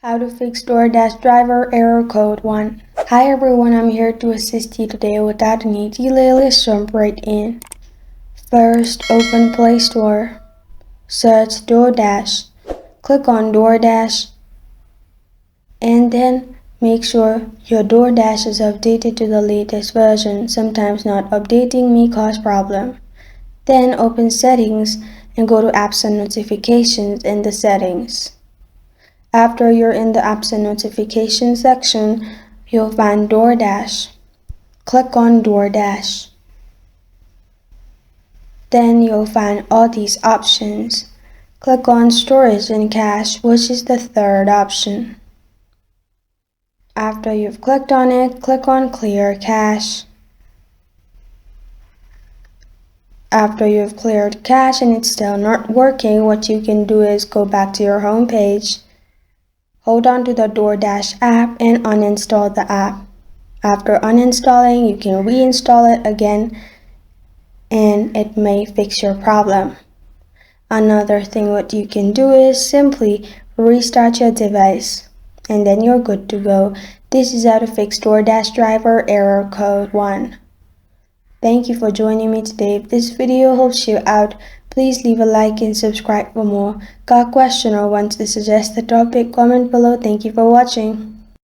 How to fix Doordash driver error code 1. Hi everyone, I'm here to assist you today. Without any delay, let's jump right in. First, open Play Store. Search Doordash. Click on Doordash. And then make sure your Doordash is updated to the latest version. Sometimes not updating may cause problem. Then open Settings and go to Apps and Notifications in the Settings. After you're in the Apps and Notifications section, you'll find Doordash. Click on Doordash. Then you'll find all these options. Click on Storage and Cache, which is the third option. After you've clicked on it, click on Clear Cache. After you've cleared cache and it's still not working, what you can do is go back to your home page. Hold on to the Doordash app and uninstall the app. After uninstalling, you can reinstall it again and it may fix your problem. Another thing what you can do is simply restart your device and then you're good to go. This is how to fix Doordash driver error code 1. Thank you for joining me today. If this video helps you out, please leave a like and subscribe for more. Got a question or want to suggest a topic? Comment below. Thank you for watching.